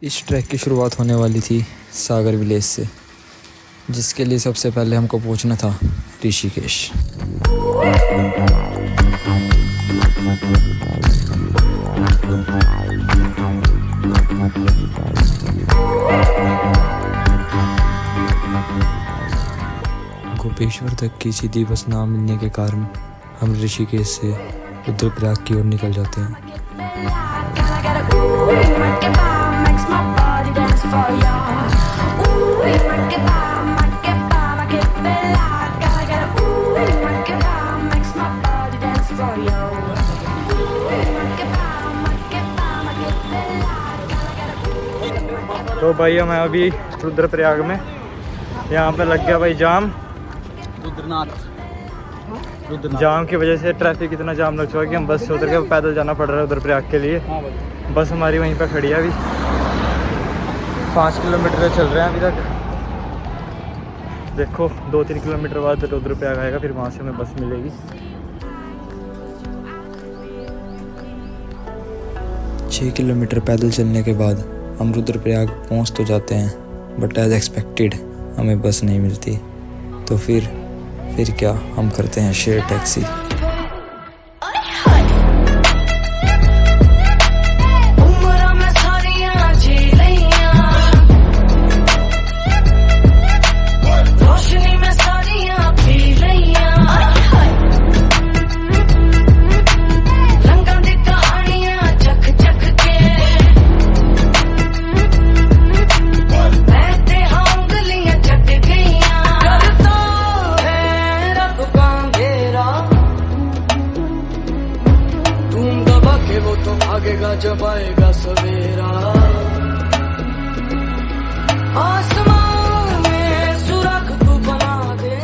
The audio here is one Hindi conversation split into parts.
इस ट्रैक की शुरुआत होने वाली थी सागर विलेज से, जिसके लिए सबसे पहले हमको पहुंचना था ऋषिकेश। गोपेश्वर तक की सीधी बस ना मिलने के कारण हम ऋषिकेश से रुद्रप्रयाग की ओर निकल जाते हैं। तो भाई मैं अभी रुद्रप्रयाग में, यहाँ पे लग गया भाई जाम। रुद्रनाथ जाम की वजह से ट्रैफिक इतना जाम लग चुका है कि हम बस से उतर के पैदल जाना पड़ रहा है रुद्रप्रयाग के लिए। बस हमारी वहीं पे खड़ी है अभी, 5 किलोमीटर चल रहे हैं अभी तक। देखो 2-3 किलोमीटर बाद रुद्रप्रयाग आएगा, फिर वहाँ से हमें बस मिलेगी। 6 किलोमीटर पैदल चलने के बाद हम रुद्रप्रयाग पहुंच तो जाते हैं, बट एज एक्सपेक्टेड हमें बस नहीं मिलती। तो फिर क्या, हम करते हैं शेयर टैक्सी। जब आएगा सवेरा, आसमान में सुरख तू बना दे।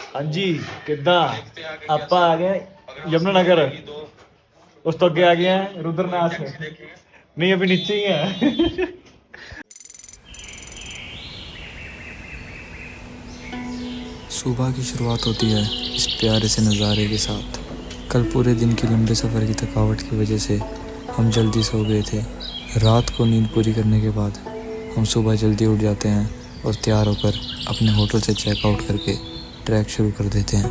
हाँ जी, किद्दां ਆਪਾਂ आ गए यमुनानगर, उस तो अगे आ गए हैं रुद्रनाथ में। नहीं अभी नीचे ही है। सुबह की शुरुआत होती है इस प्यारे से नज़ारे के साथ। कल पूरे दिन की लंबे सफ़र की थकावट की वजह से हम जल्दी सो गए थे। रात को नींद पूरी करने के बाद हम सुबह जल्दी उठ जाते हैं और तैयार होकर अपने होटल से चेकआउट करके ट्रैक शुरू कर देते हैं।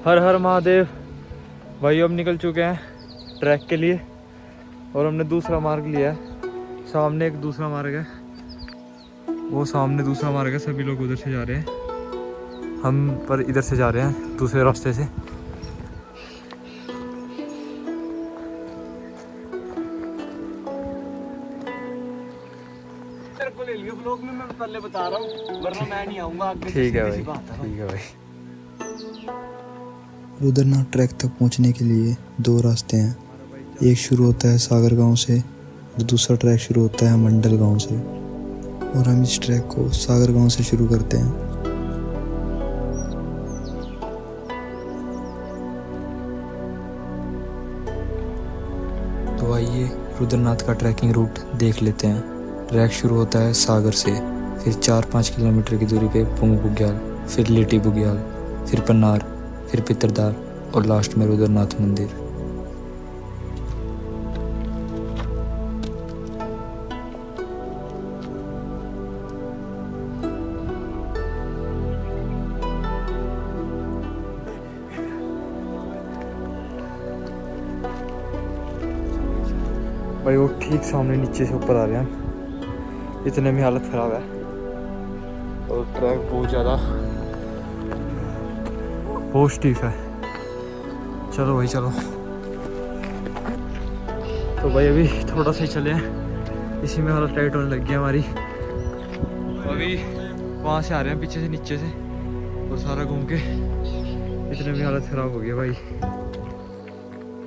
हर हर महादेव। भाई अब निकल चुके हैं ट्रैक के लिए और हमने दूसरा मार्ग लिया है। सामने एक दूसरा मार्ग है, वो सामने दूसरा मार्ग है, सभी लोग उधर से जा रहे हैं। हम पर इधर से जा रहे हैं दूसरे रास्ते से। तेरे को ले लियो ब्लॉग में, मैं पहले बता रहा हूँ, वरना मैं नहीं आऊँगा आगे। ठीक है भाई, ठीक है भाई। रुद्रनाथ ट्रैक तक पहुंचने के लिए 2 रास्ते हैं। एक शुरू होता है सागर गांव से और दूसरा ट्रैक शुरू होता है मंडल गांव से, और हम इस ट्रैक को सागर गांव से शुरू करते हैं। तो आइए रुद्रनाथ का ट्रैकिंग रूट देख लेते हैं। ट्रैक शुरू होता है सागर से, फिर 4-5 किलोमीटर की दूरी पे पुंग बुग्याल, फिर लिटी बुग्याल, फिर पन्नार, फिर पितरदार और लास्ट में रुद्रनाथ मंदिर। भाई वो ठीक सामने नीचे से ऊपर आ रहे हैं, इतने में हालत ख़राब है और ट्रैक बहुत ज़्यादा बहुत स्टीफ है। चलो भाई चलो। तो भाई अभी थोड़ा सा ही चले हैं, इसी में हालत टाइट होने लग गई हमारी। अभी वहाँ से आ रहे हैं पीछे से नीचे से और सारा घूम के इतने में हालत ख़राब हो गई भाई।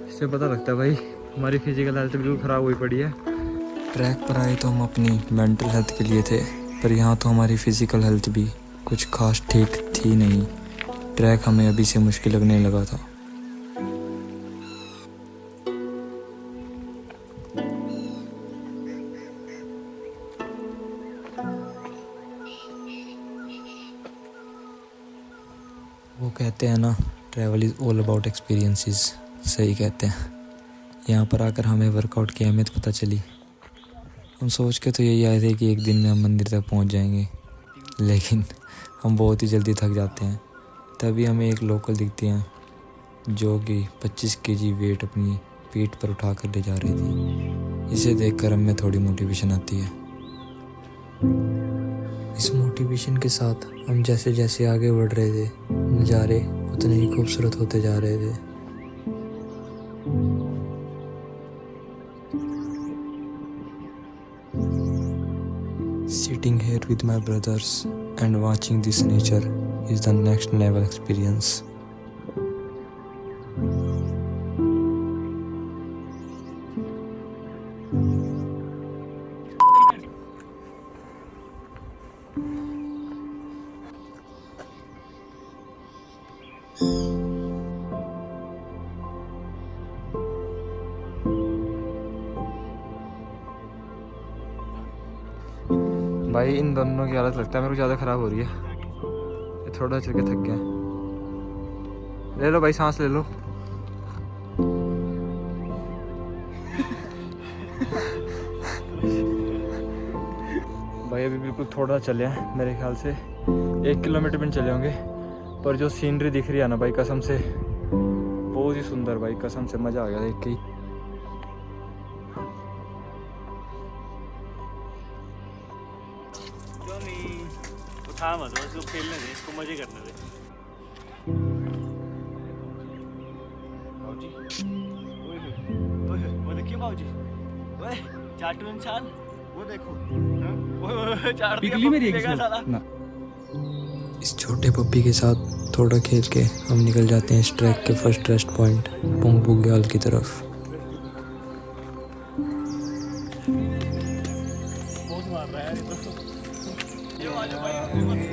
इससे पता लगता है भाई हमारी फिजिकल हेल्थ बिल्कुल ख़राब हुई पड़ी है। ट्रैक पर आए तो हम अपनी मेंटल हेल्थ के लिए थे, पर यहाँ तो हमारी फिजिकल हेल्थ भी कुछ खास ठीक थी नहीं। ट्रैक हमें अभी से मुश्किल लगने लगा था। वो कहते हैं ना, travel is all about experiences. सही कहते हैं। यहाँ पर आकर हमें वर्कआउट की अहमियत पता चली। हम सोच के तो यही आए थे कि एक दिन में हम मंदिर तक पहुँच जाएंगे, लेकिन हम बहुत ही जल्दी थक जाते हैं। तभी हमें एक लोकल दिखती हैं जो कि 25 केजी वेट अपनी पीठ पर उठा कर ले जा रही थी। इसे देखकर हमें थोड़ी मोटिवेशन आती है। इस मोटिवेशन के साथ हम जैसे जैसे आगे बढ़ रहे थे, नज़ारे उतने ही खूबसूरत होते जा रहे थे। Sitting here with my brothers and watching this nature is the next level experience. भाई इन दोनों की हालत लगता है मेरे को ज़्यादा ख़राब हो रही है। ये थोड़ा चल के थक गया। ले लो भाई, सांस ले लो। भाई अभी बिल्कुल थोड़ा चले हैं, मेरे ख्याल से 1 किलोमीटर भी चले होंगे, पर जो सीनरी दिख रही है ना भाई, कसम से बहुत ही सुंदर भाई, कसम से मज़ा आ गया देख के ही। उठा मत, इसको खेलने दे, इसको मजे करने दे। बाबूजी, ओए वो देखिए बाबूजी, ओए चाटू इंसान, वो देखो, ओए चाट पिघली मेरी एक साला। इस छोटे पप्पी के साथ थोड़ा खेल के हम निकल जाते हैं इस ट्रैक के फर्स्ट रेस्ट पॉइंट पोंग बुग्याल की तरफ।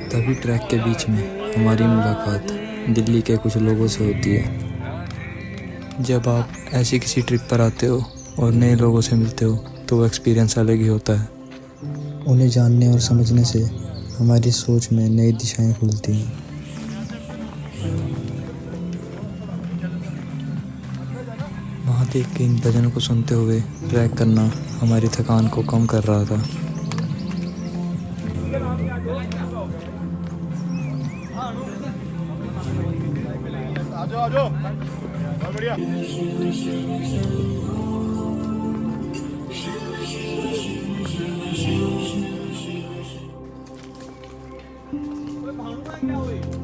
तभी ट्रैक के बीच में हमारी मुलाकात दिल्ली के कुछ लोगों से होती है। जब आप ऐसी किसी ट्रिप पर आते हो और नए लोगों से मिलते हो तो वो एक्सपीरियंस अलग ही होता है। उन्हें जानने और समझने से हमारी सोच में नई दिशाएं खुलती हैं। महादेव के इन भजनों को सुनते हुए ट्रैक करना हमारी थकान को कम कर रहा था। बढ़िया।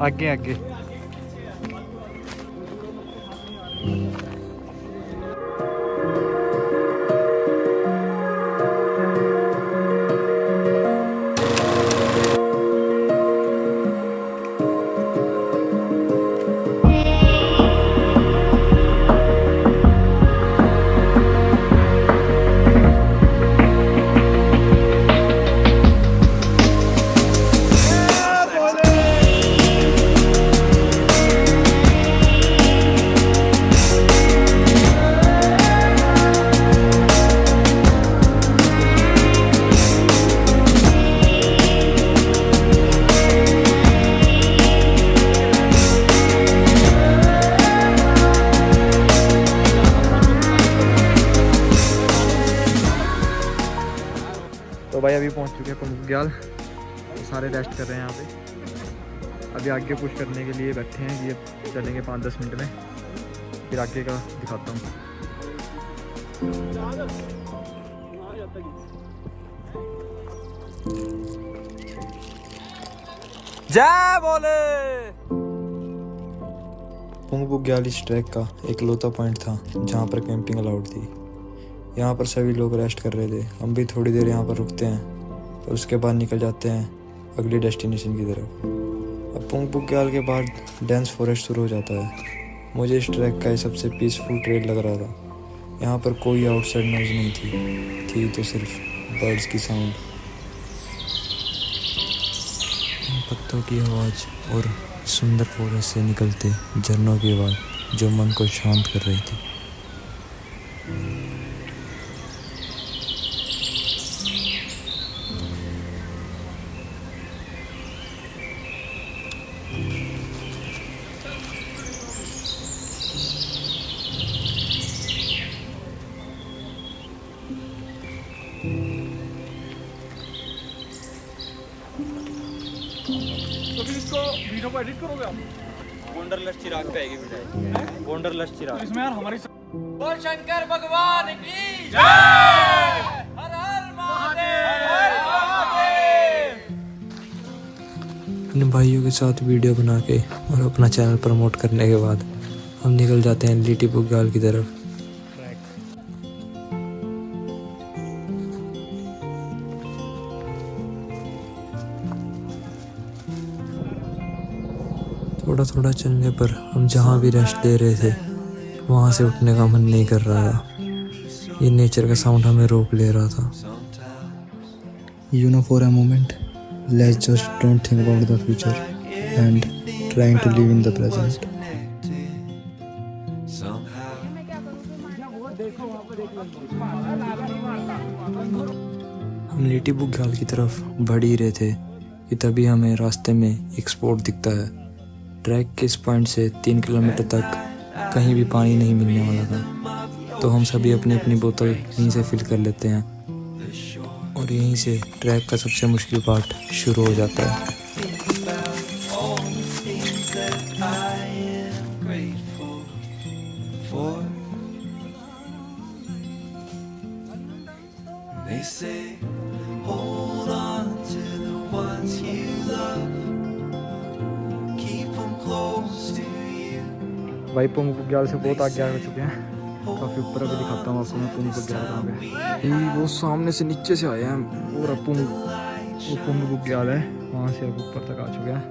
आगे आगे तो भाई अभी पहुंच चुके हैं पुंगग्याल। तो सारे रेस्ट कर रहे हैं यहाँ पे। अभी आगे पुश करने के लिए बैठे हैं, ये चलेंगे 5-10 मिनट में, फिर आगे का दिखाता हूँ। जय बोले। पोंग बुग्याल इस ट्रैक का एक लौता पॉइंट था जहाँ पर कैंपिंग अलाउड थी। यहाँ पर सभी लोग रेस्ट कर रहे थे। हम भी थोड़ी देर यहाँ पर रुकते हैं और उसके बाद निकल जाते हैं अगली डेस्टिनेशन की तरफ। अब पोंग बुग्याल के बाद डेंस फॉरेस्ट शुरू हो जाता है। मुझे इस ट्रैक का सबसे पीसफुल ट्रेल लग रहा था। यहाँ पर कोई आउटसाइड नॉइज नहीं थी तो सिर्फ बर्ड्स की साउंड, पत्तों की आवाज़ और सुंदर फॉरेस्ट से निकलते झरनों की आवाज़ जो मन को शांत कर रही थी। तो फिर इसको वीडियो को एडिट करोगे आप? वंडरलस्ट चिराग पे आएगी वीडियो, वंडरलस्ट चिराग। तो इसमें यार हमारी बोल शंकर भगवान की जय। हर हर महादेव। अपने भाइयों के साथ वीडियो बना के और अपना चैनल प्रमोट करने के बाद हम निकल जाते हैं लीटी बुग्याल की तरफ। थोड़ा थोड़ा चलने पर हम जहाँ भी रेस्ट ले रहे थे वहाँ से उठने का मन नहीं कर रहा था। ये नेचर का साउंड हमें रोक ले रहा था। You know, for a moment, let's just don't think about the future and trying to live in the present. हम लीटी बुग्याल की तरफ बढ़ ही रहे थे कि तभी हमें रास्ते में एक स्पॉट दिखता है। ट्रैक के इस पॉइंट से 3 किलोमीटर तक कहीं भी पानी नहीं मिलने वाला था, तो हम सभी अपनी अपनी बोतल यहीं से फिल कर लेते हैं और यहीं से ट्रैक का सबसे मुश्किल पार्ट शुरू हो जाता है। They say, hold on to the ones you love, keep them close to you. भाई पुंग बुग्याल से बहुत आगे आ चुके हैं, काफ़ी ऊपर। अभी दिखाता हूँ आपको मैं पुंग बुग्याल कहाँ पे। ये वो सामने से नीचे से आए हैं पूरा पुंग, वो पुंग बुग्याल है, वहाँ से अब ऊपर तक आ चुके हैं।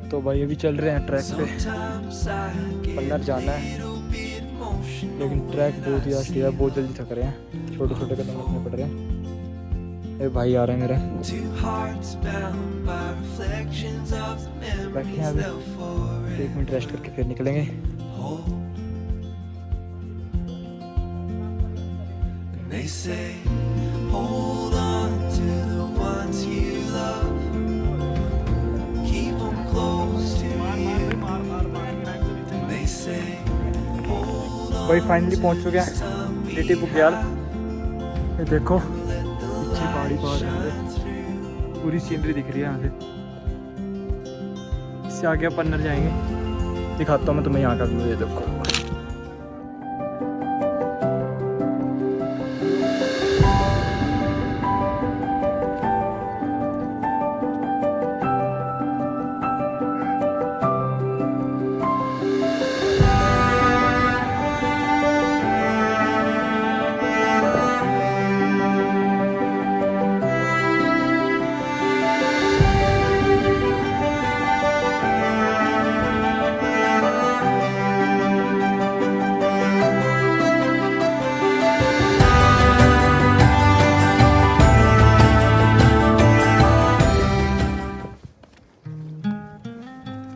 तो भाई अभी चल रहे हैं ट्रैक पे, पन्नर जाना है, लेकिन ट्रैक बहुत ही आस्ती है, बहुत जल्दी थक रहे हैं, छोटे छोटे कदम रखने पड़ रहे हैं। ये भाई आ रहे हैं मेरे, बैठे हैं अभी, 1 मिनट रेस्ट करके फिर निकलेंगे। They say, hold on to the ones you love, keep them close to you. They say, hold on. भाई फाइनली पहुंच चुके हैं लीटी बुग्याल। ये देखो पीछे पहाड़ी पहाड़, पूरी सीनरी दिख रही है यहाँ से। इससे आगे पन्नर जाएंगे, दिखाता हूँ मैं तुम्हें यहाँ का व्यू। ये देखो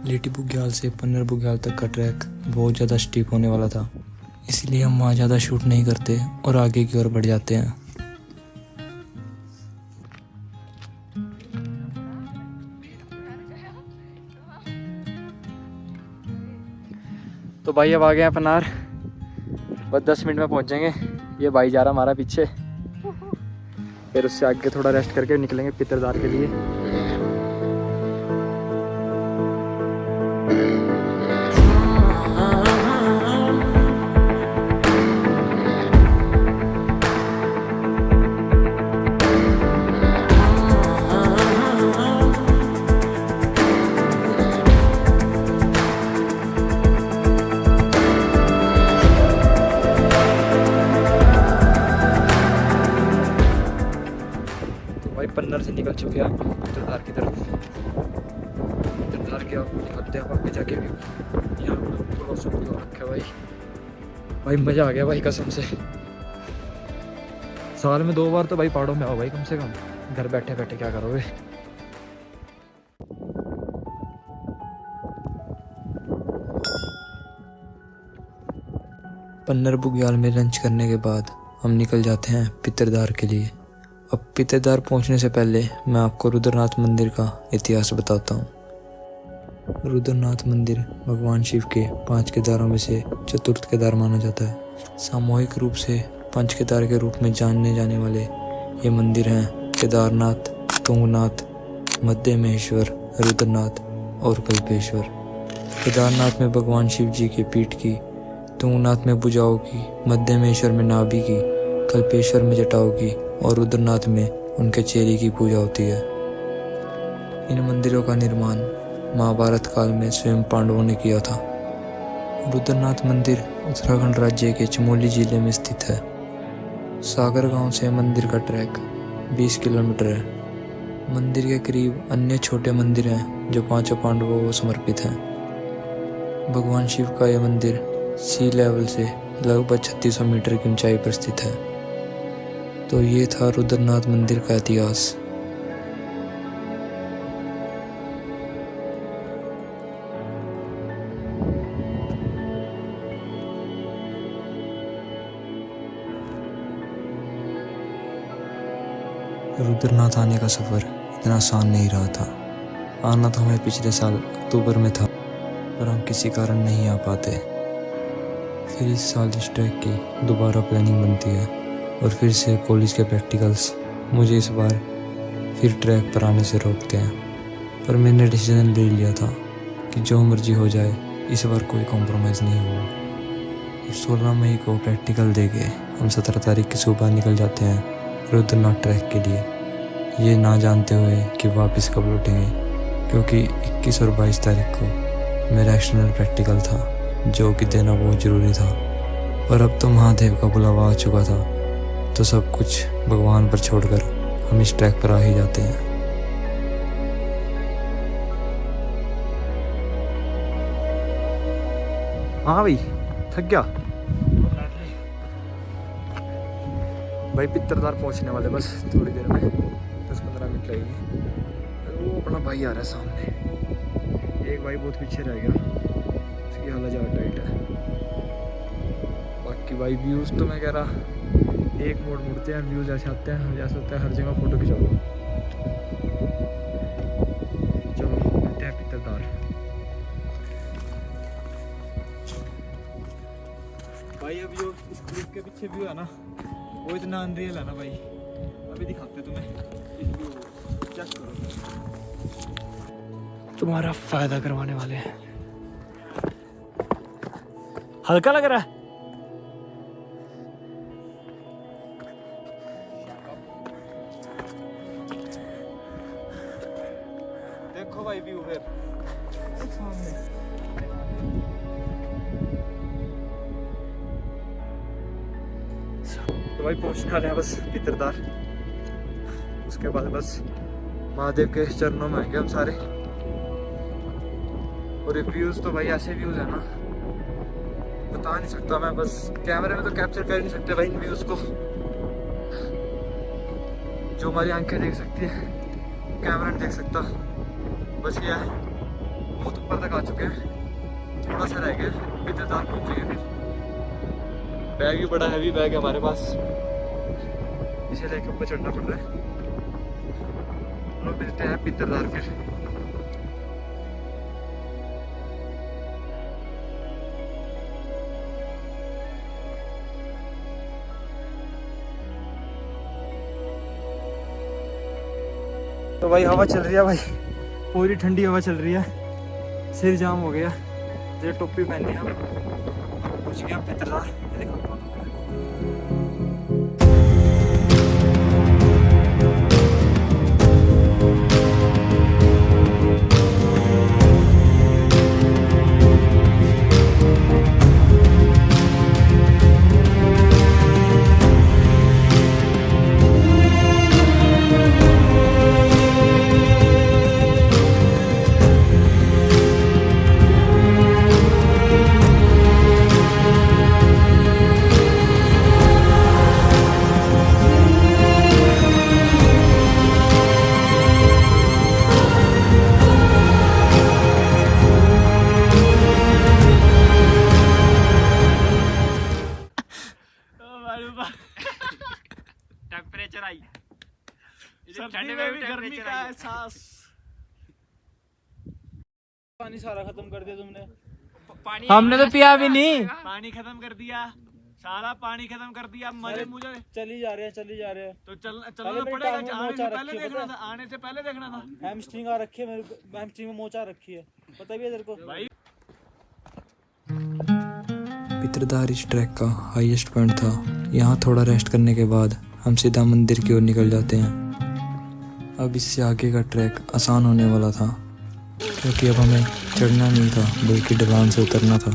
लीटी बुग्याल से पन्नर बुग्याल तक का ट्रैक बहुत ज़्यादा स्टीप होने वाला था, इसलिए हम वहाँ ज़्यादा शूट नहीं करते और आगे की ओर बढ़ जाते हैं। तो भाई अब आ गए हैं पन्नार, बस 10 मिनट में पहुँच जाएंगे। ये भाई जा रहा हमारा पीछे, फिर उससे आगे थोड़ा रेस्ट करके निकलेंगे पितरदार के लिए। पन्नर से निकल चुके हैं पितरदार की तरफ। पितरदार के आपको दिखाते हैं आगे जाके भी, यहाँ पर सब कुछ रखा है भाई मज़ा आ गया भाई कसम से। साल में 2 बार तो भाई पहाड़ों में आओ भाई कम से कम, घर बैठे बैठे क्या करोगे। पन्नर बुग्याल में लंच करने के बाद हम निकल जाते हैं पितरदार के लिए। अब पितरदार पहुंचने से पहले मैं आपको रुद्रनाथ मंदिर का इतिहास बताता हूँ। रुद्रनाथ मंदिर भगवान शिव के 5 केदारों में से चतुर्थ केदार माना जाता है। सामूहिक रूप से 5 केदार के रूप में जाने जाने वाले ये मंदिर हैं केदारनाथ, तुंगनाथ, मध्य महेश्वर, रुद्रनाथ और कल्पेश्वर। केदारनाथ में भगवान शिव जी के पीठ की, तुंगनाथ में भुजाओं की, मध्य महेश्वर में नाभि की, कल्पेश्वर में जटाओं की और रुद्रनाथ में उनके चेहरे की पूजा होती है। इन मंदिरों का निर्माण महाभारत काल में स्वयं पांडवों ने किया था। रुद्रनाथ मंदिर उत्तराखंड राज्य के चमोली जिले में स्थित है। सागर गांव से मंदिर का ट्रैक 20 किलोमीटर है। मंदिर के करीब अन्य छोटे मंदिर हैं जो 5 पांडवों को समर्पित हैं। भगवान शिव का यह मंदिर सी लेवल से लगभग 3600 मीटर की ऊंचाई पर स्थित है। तो ये था रुद्रनाथ मंदिर का इतिहास। रुद्रनाथ आने का सफ़र इतना आसान नहीं रहा था। आना तो हमें पिछले साल अक्टूबर में था, पर हम किसी कारण नहीं आ पाते। फिर इस साल इस ट्रैक की दोबारा प्लानिंग बनती है और फिर से कॉलेज के प्रैक्टिकल्स मुझे इस बार फिर ट्रैक पर आने से रोकते हैं। पर मैंने डिसीजन ले लिया था कि जो मर्जी हो जाए इस बार कोई कॉम्प्रोमाइज़ नहीं होगा। और 16 मई को प्रैक्टिकल देके हम 17 तारीख की सुबह निकल जाते हैं रुद्रनाथ ट्रैक के लिए, ये ना जानते हुए कि वापस कब लौटेंगे, क्योंकि 21 और 22 तारीख को मेरा एक्सटर्नल प्रैक्टिकल था जो कि देना बहुत ज़रूरी था। पर अब तो महादेव का बुलावा आ चुका था, तो सब कुछ भगवान पर छोड़कर हम इस ट्रैक पर आ ही जाते हैं। हाँ भाई, थक गया भाई। पितरदार पहुंचने वाले बस थोड़ी देर में, 10-15 मिनट लगेगी। वो अपना भाई आ रहा है सामने। एक भाई बहुत पीछे रह गया, उसकी हालत ज़्यादा टाइट है। बाकी भाई व्यूज़ तो मैं कह रहा एक मोड़ मुड़ते हैं, व्यूज़ ऐसे आते हैं जैसे होता है हर जगह फ़ोटो खिंचा लो। चलो मिलते हैं पितरदार। भाई अब जो इस क्लिप के पीछे व्यू है ना, वो इतना अनरियल है ना भाई। अभी दिखाते तुम्हें, चेक करो, तुम्हारा फायदा करवाने वाले हैं। हल्का लग रहा है। देखो भाई व्यू है सामने। तो भाई पहुंचने वाले हैं बस पितरदार। उसके बाद बस महादेव के चरणों में आएंगे हम सारे। और ये व्यूज़ तो भाई ऐसे व्यूज़ है ना, बता नहीं सकता मैं, बस कैमरे में तो कैप्चर कर नहीं सकते भाई इन व्यूज़ को। जो हमारी आंखें देख सकती है कैमरा नहीं देख सकता। बस ये है, बहुत ऊपर तक आ चुके हैं, थोड़ा सा रह गया, पितरदार पहुंचेंगे। फिर बैग भी बड़ा हैवी बैग है हमारे पास, इसे लेके ऊपर चढ़ना पड़ रहा है। लोग मिलते हैं पितरदार फिर। तो भाई हवा चल रही है भाई, पूरी ठंडी हवा चल रही है। सिर जाम हो गया, ये टोपी पहनी है। पहुंच गया पितरदार। टेम्परेचर आई सर्दी में भी गर्मी का एहसास। पानी सारा खत्म कर दिया तुमने। पानी हमने तो पिया भी नहीं। पानी खत्म कर दिया, सारा पानी खत्म कर दिया। मुझे चली जा रहे हैं तो चलना पहले मेरी पड़ेगा। टांग में आने मोचा से पहले रखी है, देखना पता था, आने से पहले देखना था। हैमस्ट्रिंग आ रखी है मेरे को, हैमस्ट्रिंग में मोचा रखी है, पता भी है तेरे को भाई पितरदार इस ट्रैक का हाईएस्ट पॉइंट था। यहाँ थोड़ा रेस्ट करने के बाद हम सीधा मंदिर की ओर निकल जाते हैं। अब इससे आगे का ट्रैक आसान होने वाला था, क्योंकि अब हमें चढ़ना नहीं था बल्कि ढलान से उतरना था।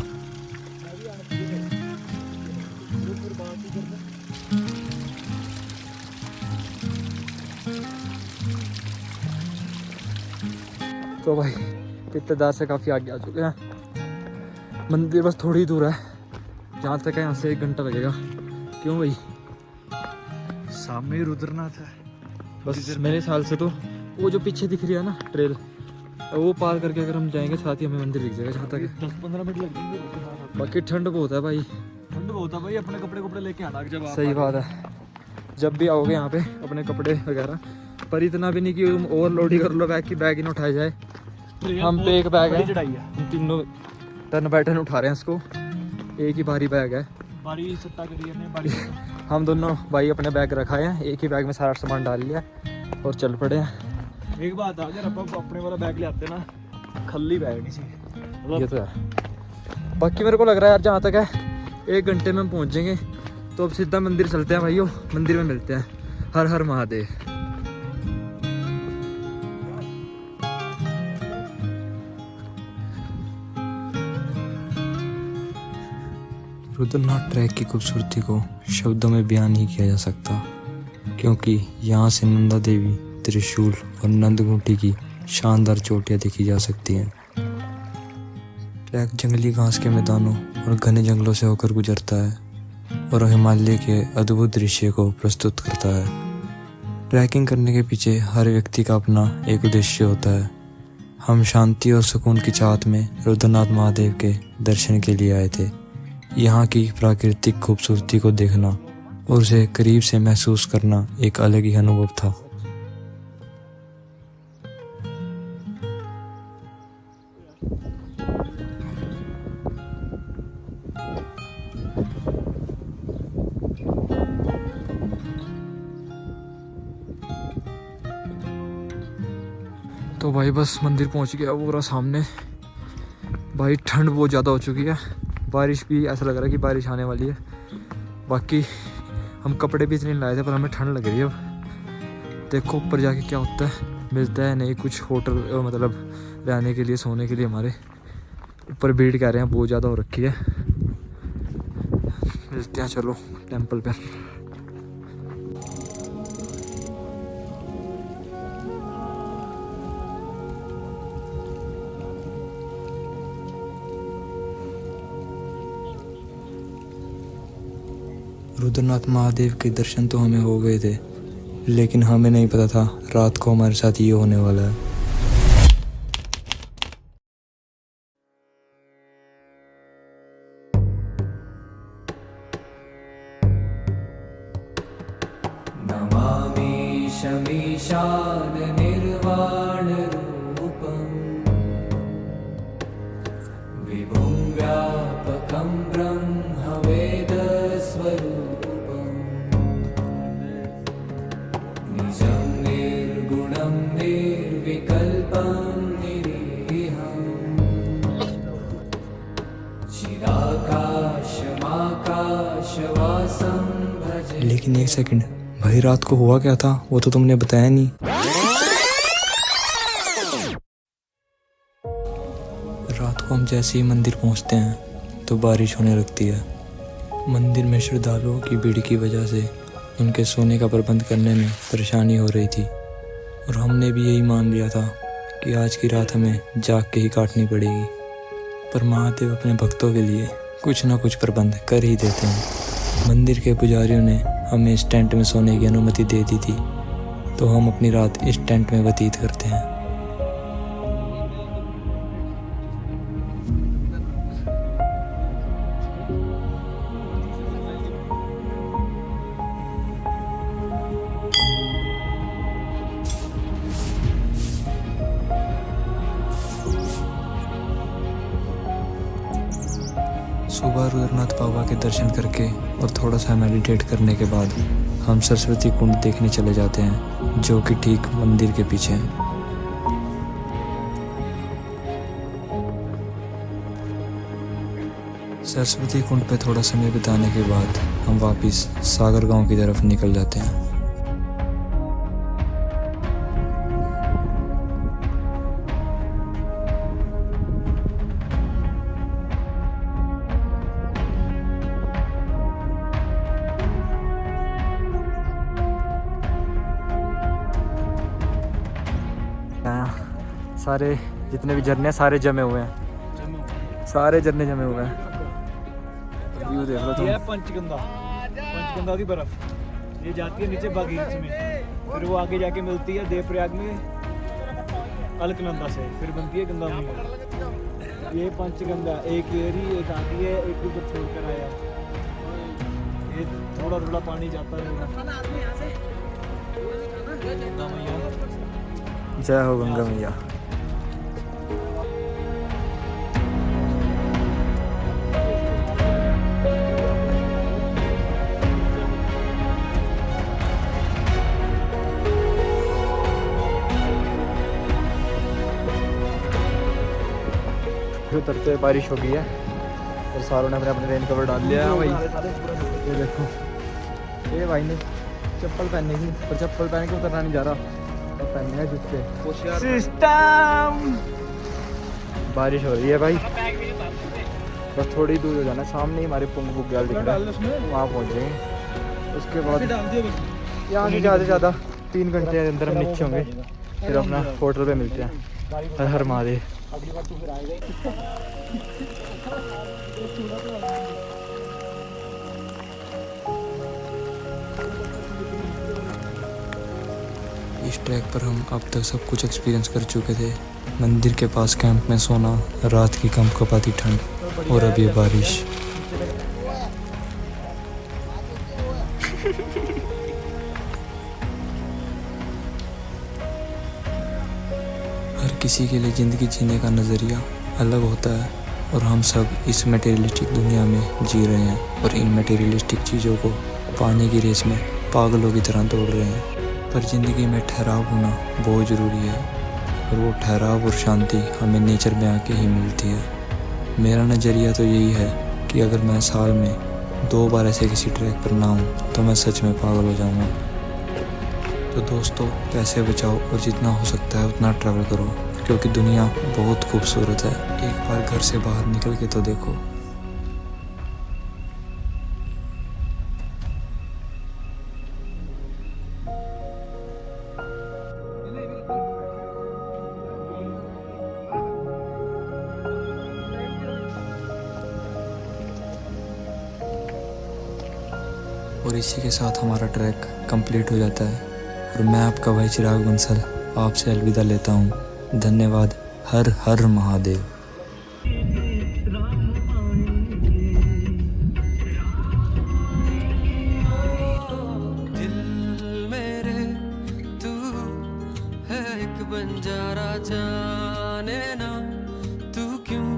तो भाई पितरदार से काफ़ी आगे आ चुके हैं। मंदिर बस थोड़ी दूर है, जहाँ तक है यहाँ से 1 घंटा लगेगा। क्यों भाई? सामने रुद्रनाथ है। बस मेरे ख्याल से तो वो जो पीछे दिख रही है ना ट्रेल, वो पार करके अगर हम जाएंगे साथ ही हमें मंदिर दिख जाएगा जहाँ तक है। 10-15 मिनट लग जाएंगे। बाकी ठंड बहुत है भाई, ठंड बहुत है भाई। अपने कपड़े लेके आना जब आप सही बात है। जब भी आओगे यहाँ पे अपने कपड़े वगैरह, पर इतना भी नहीं कि तुम ओवरलोड ही कर लो, बैग की बैग ही ना उठाया जाए। हम पे एक बैग है, चढ़ाई है। हम तीनों टर्न बाय टर्न उठा रहे हैं इसको, एक ही भारी बैग है। बारी सट्टा करी है बारी। हम दोनों भाई अपने बैग रखाए हैं, एक ही बैग में सारा सामान डाल लिया और चल पड़े हैं। एक बात अगर अपन अपने वाला बैग ले आते ना, खल्ली बैग नहीं चाहिए। ये तो है। बाकी मेरे को लग रहा है यार जहाँ तक है 1 घंटे में हम पहुँच जाएंगे। तो अब सीधा मंदिर चलते हैं भाइयों, मंदिर में मिलते हैं। हर हर महादेव। रुद्रनाथ ट्रैक की खूबसूरती को शब्दों में बयान नहीं किया जा सकता, क्योंकि यहाँ से नंदा देवी, त्रिशूल और नंदगुंटी की शानदार चोटियाँ देखी जा सकती हैं। ट्रैक जंगली घास के मैदानों और घने जंगलों से होकर गुजरता है और हिमालय के अद्भुत दृश्य को प्रस्तुत करता है। ट्रैकिंग करने के पीछे हर व्यक्ति का अपना एक उद्देश्य होता है। हम शांति और सुकून की चाहत में रुद्रनाथ महादेव के दर्शन के लिए आए थे। यहाँ की प्राकृतिक खूबसूरती को देखना और उसे करीब से महसूस करना एक अलग ही अनुभव था। तो भाई बस मंदिर पहुंच गया वो रहा सामने। भाई ठंड बहुत ज़्यादा हो चुकी है, बारिश भी ऐसा लग रहा है कि बारिश आने वाली है। बाकी हम कपड़े भी इतने लाए थे पर हमें ठंड लग रही है। अब देखो ऊपर जाके क्या होता है, मिलता है नहीं कुछ होटल, मतलब रहने के लिए, सोने के लिए। हमारे ऊपर भीड़ कह रहे हैं बहुत ज़्यादा हो रखी है। मिलते हैं चलो टेंपल पर। रुद्रनाथ महादेव के दर्शन तो हमें हो गए थे, लेकिन हमें नहीं पता था रात को हमारे साथ ये होने वाला है। नमामि शमीशान निर्वाण रूपम् विभुं व्यापकं ब्रह्म वेद स्वरूपम् निजं निर्गुणं निर्विकल्पं निरीहम् चिदाकाशमाकाशवासं भजे। लेकिन एक सेकंड भाई, रात को हुआ क्या था वो तो तुमने बताया नहीं। रात को हम जैसे ही मंदिर पहुंचते हैं तो बारिश होने लगती है। मंदिर में श्रद्धालुओं की भीड़ की वजह से उनके सोने का प्रबंध करने में परेशानी हो रही थी, और हमने भी यही मान लिया था कि आज की रात हमें जाग के ही काटनी पड़ेगी। पर महादेव अपने भक्तों के लिए कुछ ना कुछ प्रबंध कर ही देते हैं। मंदिर के पुजारियों ने हमें इस टेंट में सोने की अनुमति दे दी थी, तो हम अपनी रात इस टेंट में व्यतीत करते हैं। सुबह रुद्रनाथ बाबा के दर्शन करके और थोड़ा सा मेडिटेट करने के बाद हम सरस्वती कुंड देखने चले जाते हैं, जो कि ठीक मंदिर के पीछे है। सरस्वती कुंड पे थोड़ा समय बिताने के बाद हम वापस सागर गांव की तरफ निकल जाते हैं। सारे जितने भी झरने सारे जमे हुए हैं, सारे झरने जमे हुए हैं। व्यू देख लो तुम। ये है पंचगंगा की बर्फ, ये जाती है नीचे बागीरथ में, फिर वो आगे जाके मिलती है देवप्रयाग में अलकनंदा से, फिर बनती है गंगा मैया। ये पंचगंगा एक एरी एक आती है, एक ऊपर छोड़ कर आया, ये थोड़ा थोड़ा पानी जाता रहेगा। गंगा मैया, जय हो गंगा मैया। उतरते बारिश हो गई है और सारों ने अपने रेन कवर डाल लिया है भाई। ये देखो, ये भाई ने चप्पल पहननी थी पर चप्पल पहन के उतरना नहीं जा रहा, तो पहनने हैं जूते। सिस्टम बारिश हो रही है भाई, बस थोड़ी दूर हो जाना, सामने ही हमारे पुंग बुग्याल दिख रहा है, वहाँ पहुँच जाएंगे। उसके बाद यहाँ से ज़्यादा से ज़्यादा 3 घंटे के अंदर हम नीचे होंगे, फिर अपना होटल पे मिलते हैं। हर हर महादेव। इस ट्रैक पर हम अब तक सब कुछ एक्सपीरियंस कर चुके थे। मंदिर के पास कैंप में सोना, रात की कंपकपाती ठंड और अब ये बारिश। हर किसी के लिए ज़िंदगी जीने का नज़रिया अलग होता है और हम सब इस मटेरियलिस्टिक दुनिया में जी रहे हैं और इन मटेरियलिस्टिक चीज़ों को पाने की रेस में पागलों की तरह दौड़ रहे हैं। पर ज़िंदगी में ठहराव होना बहुत ज़रूरी है और वो ठहराव और शांति हमें नेचर में आके ही मिलती है। मेरा नज़रिया तो यही है कि अगर मैं साल में 2 बार ऐसे किसी ट्रैक पर ना हूँ तो मैं सच में पागल हो जाऊँगा। तो दोस्तों, पैसे बचाओ और जितना हो सकता है उतना ट्रैवल करो, क्योंकि दुनिया बहुत खूबसूरत है। एक बार घर से बाहर निकल के तो देखो। और इसी के साथ हमारा ट्रैक कंप्लीट हो जाता है और मैं आपका भाई चिराग बंसल आपसे अलविदा लेता हूँ। धन्यवाद। हर हर महादेव। दिल मेरे तू है एक बंजारा, जाने ना तू क्यों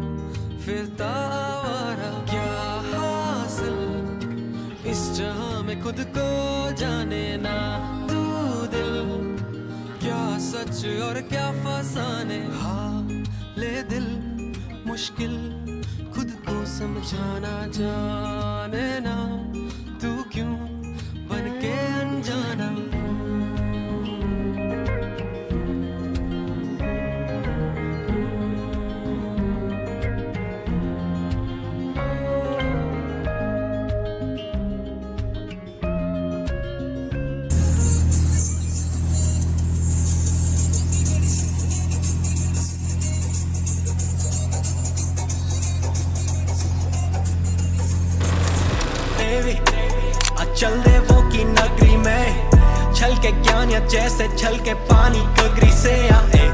फिरता आवारा, क्या हासिल इस जहां में खुद को जाने ना तू दिल, क्या सच और क्या फसाने। हाँ ले दिल मुश्किल खुद को समझाना, जाने ना तू क्यों बन के अनजाना। चल दे वो की नगरी में, छल के ज्ञान या जैसे छल के पानी गगरी से आए।